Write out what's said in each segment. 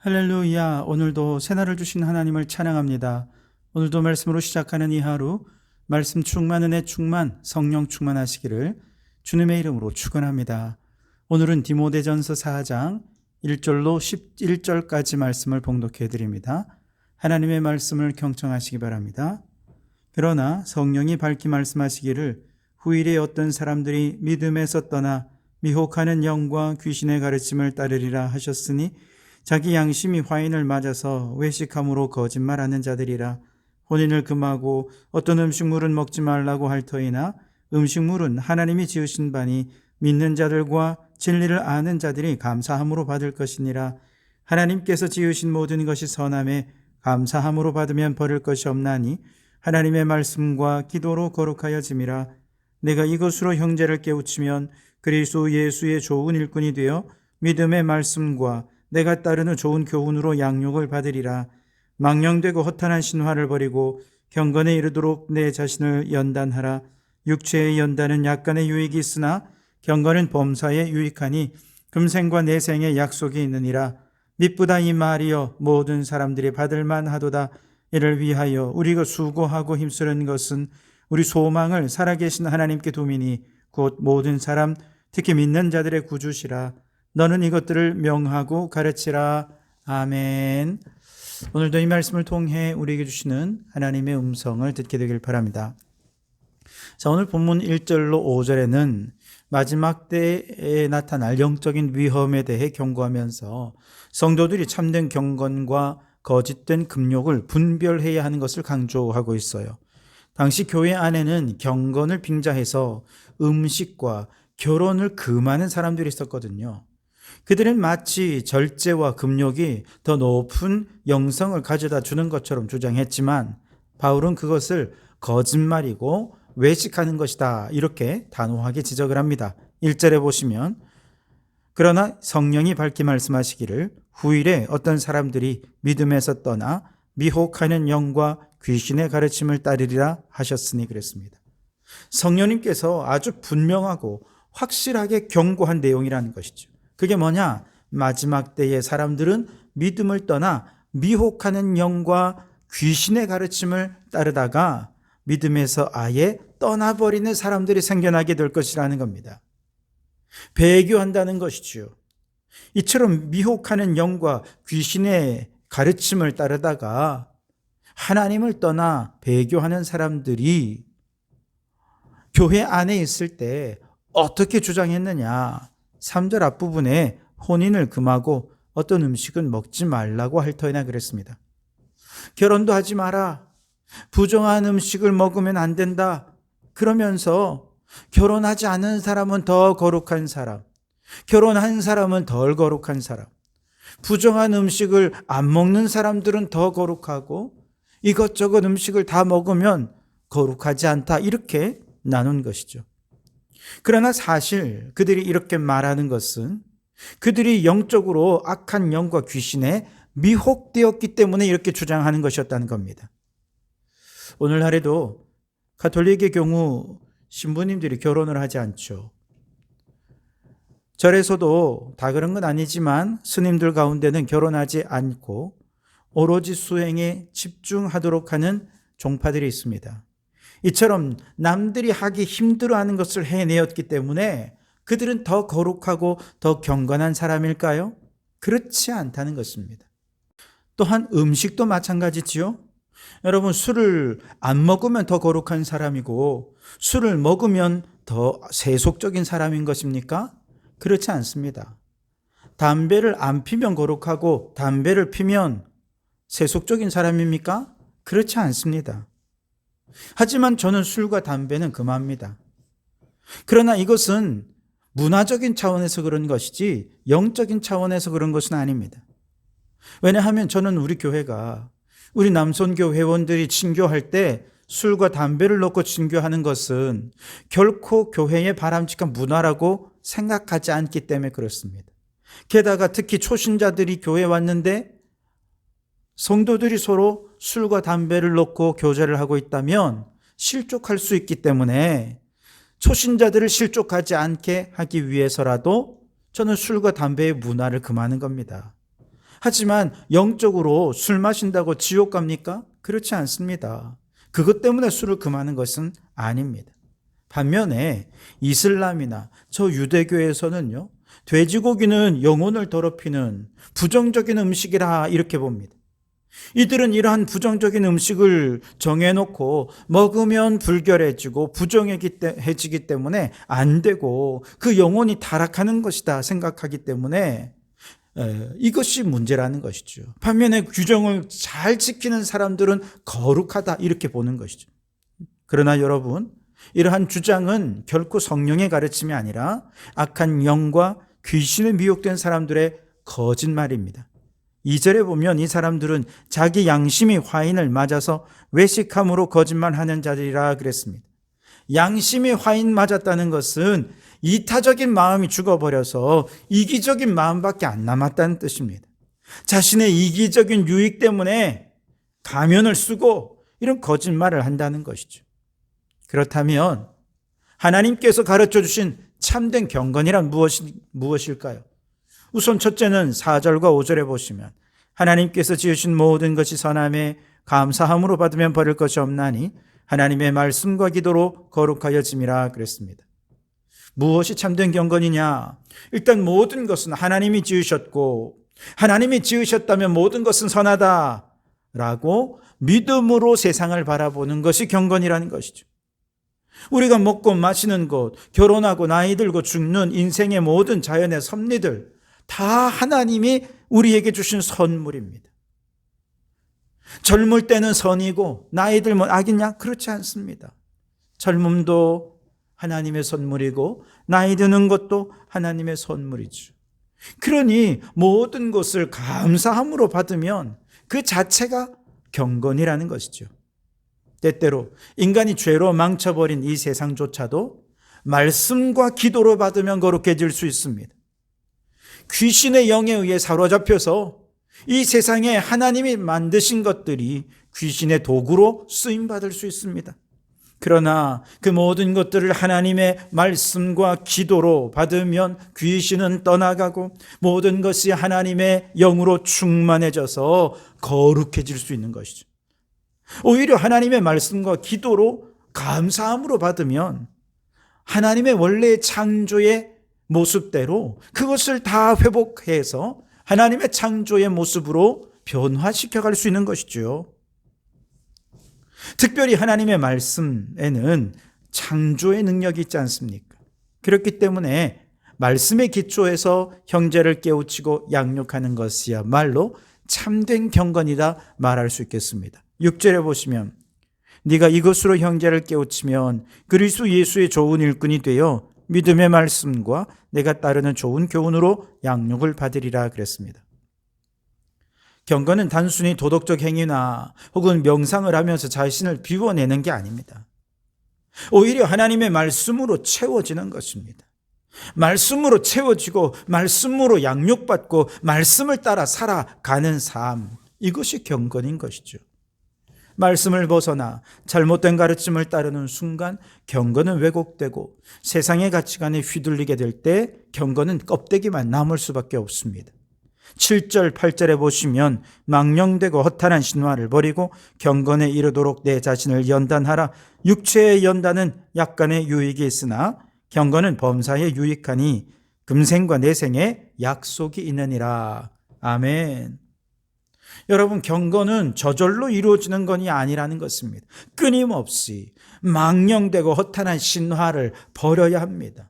할렐루야. 오늘도 새날을 주신 하나님을 찬양합니다. 오늘도 말씀으로 시작하는 이 하루, 말씀 충만, 은혜 충만, 성령 충만하시기를 주님의 이름으로 축원합니다. 오늘은 디모데전서 4장 1절로 11절까지 말씀을 봉독해 드립니다. 하나님의 말씀을 경청하시기 바랍니다. 그러나 성령이 밝히 말씀하시기를 후일에 어떤 사람들이 믿음에서 떠나 미혹하는 영과 귀신의 가르침을 따르리라 하셨으니 자기 양심이 화인을 맞아서 외식함으로 거짓말하는 자들이라. 혼인을 금하고 어떤 음식물은 먹지 말라고 할 터이나 음식물은 하나님이 지으신 바니 믿는 자들과 진리를 아는 자들이 감사함으로 받을 것이니라. 하나님께서 지으신 모든 것이 선함에 감사함으로 받으면 버릴 것이 없나니 하나님의 말씀과 기도로 거룩하여짐이라. 내가 이것으로 형제를 깨우치면 그리스도 예수의 좋은 일꾼이 되어 믿음의 말씀과 내가 따르는 좋은 교훈으로 양육을 받으리라. 망령되고 허탄한 신화를 버리고 경건에 이르도록 내 자신을 연단하라. 육체의 연단은 약간의 유익이 있으나 경건은 범사에 유익하니 금생과 내생의 약속이 있느니라. 미쁘다 이 말이여 모든 사람들이 받을 만하도다. 이를 위하여 우리가 수고하고 힘쓰는 것은 우리 소망을 살아계신 하나님께 두미니 곧 모든 사람 특히 믿는 자들의 구주시라. 너는 이것들을 명하고 가르치라. 아멘. 오늘도 이 말씀을 통해 우리에게 주시는 하나님의 음성을 듣게 되길 바랍니다. 자, 오늘 본문 1절로 5절에는 마지막 때에 나타날 영적인 위험에 대해 경고하면서 성도들이 참된 경건과 거짓된 금욕을 분별해야 하는 것을 강조하고 있어요. 당시 교회 안에는 경건을 빙자해서 음식과 결혼을 금하는 사람들이 있었거든요. 그들은 마치 절제와 금욕이 더 높은 영성을 가져다 주는 것처럼 주장했지만 바울은 그것을 거짓말이고 외식하는 것이다 이렇게 단호하게 지적을 합니다. 1절에 보시면 그러나 성령이 밝히 말씀하시기를 후일에 어떤 사람들이 믿음에서 떠나 미혹하는 영과 귀신의 가르침을 따르리라 하셨으니 그랬습니다. 성령님께서 아주 분명하고 확실하게 경고한 내용이라는 것이죠. 그게 뭐냐? 마지막 때의 사람들은 믿음을 떠나 미혹하는 영과 귀신의 가르침을 따르다가 믿음에서 아예 떠나버리는 사람들이 생겨나게 될 것이라는 겁니다. 배교한다는 것이죠. 이처럼 미혹하는 영과 귀신의 가르침을 따르다가 하나님을 떠나 배교하는 사람들이 교회 안에 있을 때 어떻게 주장했느냐? 3절 앞부분에 혼인을 금하고 어떤 음식은 먹지 말라고 할 터이나 그랬습니다. 결혼도 하지 마라. 부정한 음식을 먹으면 안 된다. 그러면서 결혼하지 않은 사람은 더 거룩한 사람, 결혼한 사람은 덜 거룩한 사람, 부정한 음식을 안 먹는 사람들은 더 거룩하고 이것저것 음식을 다 먹으면 거룩하지 않다. 이렇게 나눈 것이죠. 그러나 사실 그들이 이렇게 말하는 것은 그들이 영적으로 악한 영과 귀신에 미혹되었기 때문에 이렇게 주장하는 것이었다는 겁니다. 오늘날에도 가톨릭의 경우 신부님들이 결혼을 하지 않죠. 절에서도 다 그런 건 아니지만 스님들 가운데는 결혼하지 않고 오로지 수행에 집중하도록 하는 종파들이 있습니다. 이처럼 남들이 하기 힘들어하는 것을 해내었기 때문에 그들은 더 거룩하고 더 경건한 사람일까요? 그렇지 않다는 것입니다. 또한 음식도 마찬가지지요. 여러분, 술을 안 먹으면 더 거룩한 사람이고 술을 먹으면 더 세속적인 사람인 것입니까? 그렇지 않습니다. 담배를 안 피면 거룩하고 담배를 피면 세속적인 사람입니까? 그렇지 않습니다. 하지만 저는 술과 담배는 금합니다. 그러나 이것은 문화적인 차원에서 그런 것이지 영적인 차원에서 그런 것은 아닙니다. 왜냐하면 저는 우리 교회가 우리 남선교 회원들이 친교할 때 술과 담배를 놓고 친교하는 것은 결코 교회의 바람직한 문화라고 생각하지 않기 때문에 그렇습니다. 게다가 특히 초신자들이 교회에 왔는데 성도들이 서로 술과 담배를 놓고 교제를 하고 있다면 실족할 수 있기 때문에 초신자들을 실족하지 않게 하기 위해서라도 저는 술과 담배의 문화를 금하는 겁니다. 하지만 영적으로 술 마신다고 지옥 갑니까? 그렇지 않습니다. 그것 때문에 술을 금하는 것은 아닙니다. 반면에 이슬람이나 저 유대교에서는요, 돼지고기는 영혼을 더럽히는 부정적인 음식이라 이렇게 봅니다. 이들은 이러한 부정적인 음식을 정해놓고 먹으면 불결해지고 부정해지기 때문에 안 되고 그 영혼이 타락하는 것이다 생각하기 때문에 이것이 문제라는 것이죠. 반면에 규정을 잘 지키는 사람들은 거룩하다 이렇게 보는 것이죠. 그러나 여러분, 이러한 주장은 결코 성령의 가르침이 아니라 악한 영과 귀신에 미혹된 사람들의 거짓말입니다. 2절에 보면 이 사람들은 자기 양심이 화인을 맞아서 외식함으로 거짓말하는 자들이라 그랬습니다. 양심이 화인 맞았다는 것은 이타적인 마음이 죽어버려서 이기적인 마음밖에 안 남았다는 뜻입니다. 자신의 이기적인 유익 때문에 가면을 쓰고 이런 거짓말을 한다는 것이죠. 그렇다면 하나님께서 가르쳐 주신 참된 경건이란 무엇일까요? 우선 첫째는 4절과 5절에 보시면 하나님께서 지으신 모든 것이 선함에 감사함으로 받으면 버릴 것이 없나니 하나님의 말씀과 기도로 거룩하여짐이라 그랬습니다. 무엇이 참된 경건이냐? 일단 모든 것은 하나님이 지으셨고 하나님이 지으셨다면 모든 것은 선하다라고 믿음으로 세상을 바라보는 것이 경건이라는 것이죠. 우리가 먹고 마시는 것, 결혼하고 나이 들고 죽는 인생의 모든 자연의 섭리들 다 하나님이 우리에게 주신 선물입니다. 젊을 때는 선이고 나이 들면 악이냐? 그렇지 않습니다. 젊음도 하나님의 선물이고 나이 드는 것도 하나님의 선물이죠. 그러니 모든 것을 감사함으로 받으면 그 자체가 경건이라는 것이죠. 때때로 인간이 죄로 망쳐버린 이 세상조차도 말씀과 기도로 받으면 거룩해질 수 있습니다. 귀신의 영에 의해 사로잡혀서 이 세상에 하나님이 만드신 것들이 귀신의 도구로 쓰임받을 수 있습니다. 그러나 그 모든 것들을 하나님의 말씀과 기도로 받으면 귀신은 떠나가고 모든 것이 하나님의 영으로 충만해져서 거룩해질 수 있는 것이죠. 오히려 하나님의 말씀과 기도로 감사함으로 받으면 하나님의 원래의 창조의 모습대로 그것을 다 회복해서 하나님의 창조의 모습으로 변화시켜갈 수 있는 것이죠. 특별히 하나님의 말씀에는 창조의 능력이 있지 않습니까? 그렇기 때문에 말씀의 기초에서 형제를 깨우치고 양육하는 것이야말로 참된 경건이다 말할 수 있겠습니다. 6절에 보시면 네가 이것으로 형제를 깨우치면 그리스도 예수의 좋은 일꾼이 되어 믿음의 말씀과 내가 따르는 좋은 교훈으로 양육을 받으리라 그랬습니다. 경건은 단순히 도덕적 행위나 혹은 명상을 하면서 자신을 비워내는 게 아닙니다. 오히려 하나님의 말씀으로 채워지는 것입니다. 말씀으로 채워지고 말씀으로 양육받고 말씀을 따라 살아가는 삶, 이것이 경건인 것이죠. 말씀을 벗어나 잘못된 가르침을 따르는 순간 경건은 왜곡되고 세상의 가치관에 휘둘리게 될 때 경건은 껍데기만 남을 수밖에 없습니다. 7절, 8절에 보시면 망령되고 허탄한 신화를 버리고 경건에 이르도록 내 자신을 연단하라. 육체의 연단은 약간의 유익이 있으나 경건은 범사에 유익하니 금생과 내생에 약속이 있느니라. 아멘. 여러분, 경건은 저절로 이루어지는 것이 아니라는 것입니다. 끊임없이 망령되고 허탄한 신화를 버려야 합니다.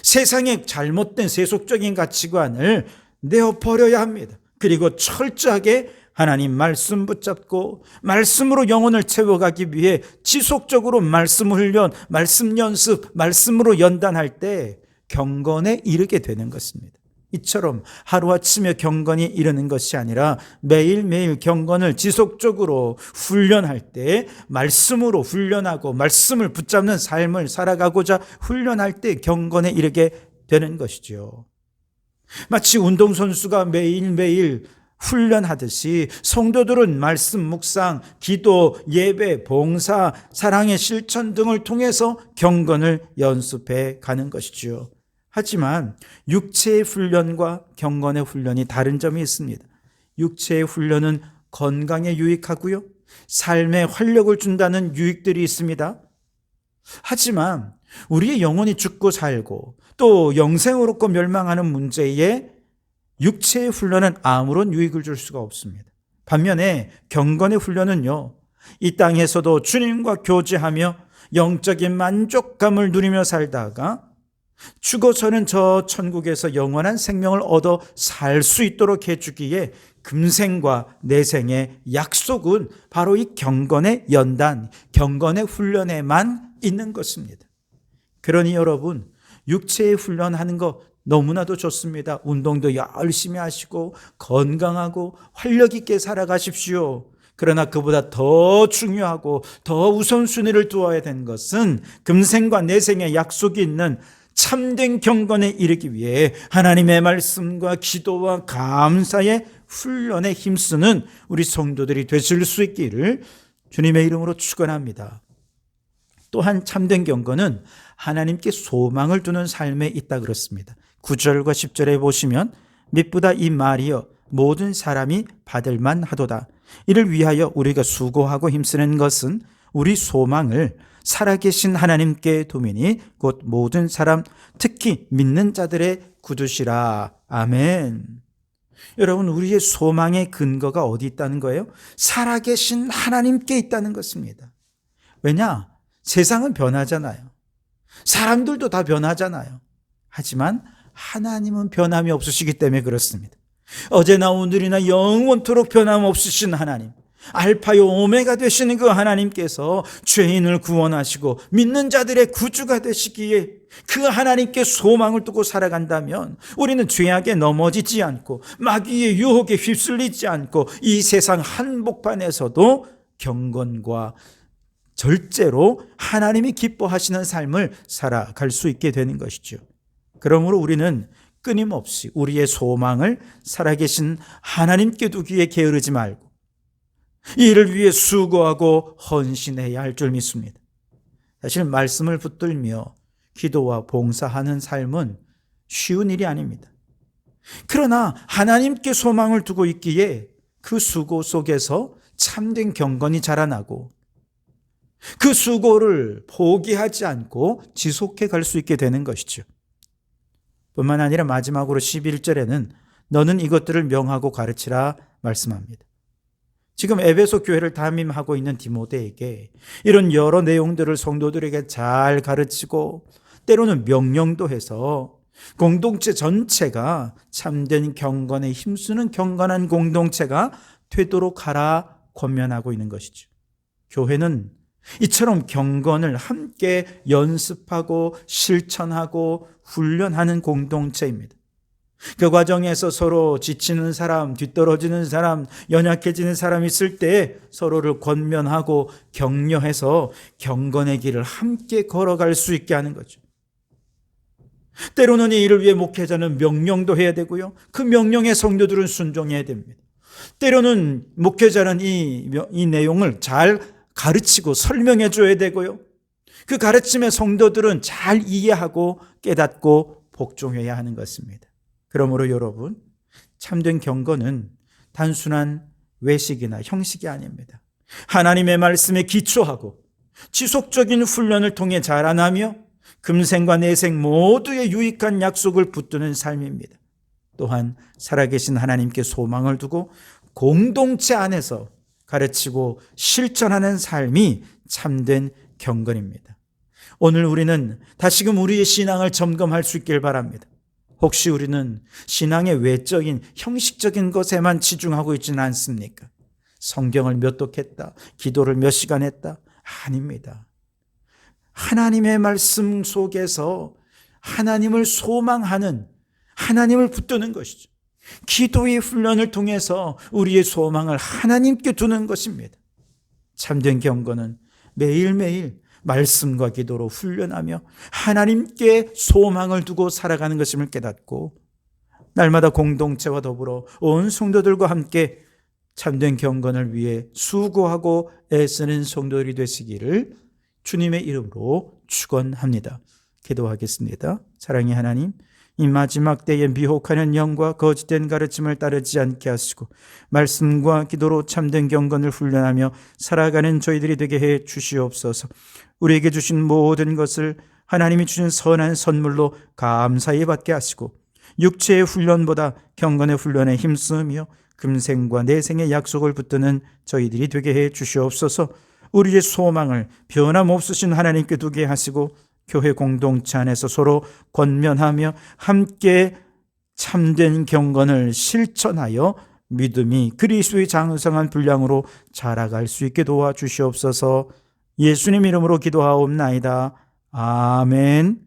세상의 잘못된 세속적인 가치관을 내어버려야 합니다. 그리고 철저하게 하나님 말씀 붙잡고 말씀으로 영혼을 채워가기 위해 지속적으로 말씀 훈련, 말씀 연습, 말씀으로 연단할 때 경건에 이르게 되는 것입니다. 이처럼 하루아침에 경건이 이르는 것이 아니라 매일매일 경건을 지속적으로 훈련할 때 말씀으로 훈련하고 말씀을 붙잡는 삶을 살아가고자 훈련할 때 경건에 이르게 되는 것이죠. 마치 운동선수가 매일매일 훈련하듯이 성도들은 말씀 묵상, 기도, 예배, 봉사, 사랑의 실천 등을 통해서 경건을 연습해 가는 것이죠. 하지만 육체의 훈련과 경건의 훈련이 다른 점이 있습니다. 육체의 훈련은 건강에 유익하고요. 삶에 활력을 준다는 유익들이 있습니다. 하지만 우리의 영혼이 죽고 살고 또 영생을 얻고 멸망하는 문제에 육체의 훈련은 아무런 유익을 줄 수가 없습니다. 반면에 경건의 훈련은요, 이 땅에서도 주님과 교제하며 영적인 만족감을 누리며 살다가 죽어서는 저 천국에서 영원한 생명을 얻어 살 수 있도록 해주기에 금생과 내생의 약속은 바로 이 경건의 연단, 경건의 훈련에만 있는 것입니다. 그러니 여러분, 육체의 훈련하는 거 너무나도 좋습니다. 운동도 열심히 하시고 건강하고 활력 있게 살아가십시오. 그러나 그보다 더 중요하고 더 우선순위를 두어야 되는 것은 금생과 내생의 약속이 있는 참된 경건에 이르기 위해 하나님의 말씀과 기도와 감사의 훈련에 힘쓰는 우리 성도들이 되실 수 있기를 주님의 이름으로 축원합니다. 또한 참된 경건은 하나님께 소망을 두는 삶에 있다 그렇습니다. 9절과 10절에 보시면 mit보다 이 말이여 모든 사람이 받을 만하도다. 이를 위하여 우리가 수고하고 힘쓰는 것은 우리 소망을 살아계신 하나님께 두미니 곧 모든 사람 특히 믿는 자들의 굳으시라. 아멘. 여러분, 우리의 소망의 근거가 어디 있다는 거예요? 살아계신 하나님께 있다는 것입니다. 왜냐? 세상은 변하잖아요. 사람들도 다 변하잖아요. 하지만 하나님은 변함이 없으시기 때문에 그렇습니다. 어제나 오늘이나 영원토록 변함없으신 하나님, 알파요 오메가 되시는 그 하나님께서 죄인을 구원하시고 믿는 자들의 구주가 되시기에 그 하나님께 소망을 두고 살아간다면 우리는 죄악에 넘어지지 않고 마귀의 유혹에 휩쓸리지 않고 이 세상 한복판에서도 경건과 절제로 하나님이 기뻐하시는 삶을 살아갈 수 있게 되는 것이죠. 그러므로 우리는 끊임없이 우리의 소망을 살아계신 하나님께 두기에 게으르지 말고 이 일을 위해 수고하고 헌신해야 할 줄 믿습니다. 사실 말씀을 붙들며 기도와 봉사하는 삶은 쉬운 일이 아닙니다. 그러나 하나님께 소망을 두고 있기에 그 수고 속에서 참된 경건이 자라나고 그 수고를 포기하지 않고 지속해 갈 수 있게 되는 것이죠. 뿐만 아니라 마지막으로 11절에는 너는 이것들을 명하고 가르치라 말씀합니다. 지금 에베소 교회를 담임하고 있는 디모데에게 이런 여러 내용들을 성도들에게 잘 가르치고 때로는 명령도 해서 공동체 전체가 참된 경건에 힘쓰는 경건한 공동체가 되도록 하라 권면하고 있는 것이죠. 교회는 이처럼 경건을 함께 연습하고 실천하고 훈련하는 공동체입니다. 그 과정에서 서로 지치는 사람, 뒤떨어지는 사람, 연약해지는 사람이 있을 때 서로를 권면하고 격려해서 경건의 길을 함께 걸어갈 수 있게 하는 거죠. 때로는 이 일을 위해 목회자는 명령도 해야 되고요. 그 명령에 성도들은 순종해야 됩니다. 때로는 목회자는 이 내용을 잘 가르치고 설명해 줘야 되고요. 그 가르침에 성도들은 잘 이해하고 깨닫고 복종해야 하는 것입니다. 그러므로 여러분, 참된 경건은 단순한 외식이나 형식이 아닙니다. 하나님의 말씀에 기초하고 지속적인 훈련을 통해 자라나며 금생과 내생 모두의 유익한 약속을 붙드는 삶입니다. 또한 살아계신 하나님께 소망을 두고 공동체 안에서 가르치고 실천하는 삶이 참된 경건입니다. 오늘 우리는 다시금 우리의 신앙을 점검할 수 있길 바랍니다. 혹시 우리는 신앙의 외적인 형식적인 것에만 치중하고 있지는 않습니까? 성경을 몇 독했다, 기도를 몇 시간 했다? 아닙니다. 하나님의 말씀 속에서 하나님을 소망하는, 하나님을 붙드는 것이죠. 기도의 훈련을 통해서 우리의 소망을 하나님께 두는 것입니다. 참된 경건은 매일매일 말씀과 기도로 훈련하며 하나님께 소망을 두고 살아가는 것임을 깨닫고 날마다 공동체와 더불어 온 성도들과 함께 참된 경건을 위해 수고하고 애쓰는 성도들이 되시기를 주님의 이름으로 축원합니다. 기도하겠습니다. 사랑의 하나님, 이 마지막 때에 미혹하는 영과 거짓된 가르침을 따르지 않게 하시고 말씀과 기도로 참된 경건을 훈련하며 살아가는 저희들이 되게 해 주시옵소서. 우리에게 주신 모든 것을 하나님이 주신 선한 선물로 감사히 받게 하시고 육체의 훈련보다 경건의 훈련에 힘쓰며 금생과 내생의 약속을 붙드는 저희들이 되게 해 주시옵소서. 우리의 소망을 변함없으신 하나님께 두게 하시고 교회 공동체 안에서 서로 권면하며 함께 참된 경건을 실천하여 믿음이 그리스도의 장성한 분량으로 자라갈 수 있게 도와주시옵소서. 예수님 이름으로 기도하옵나이다. 아멘.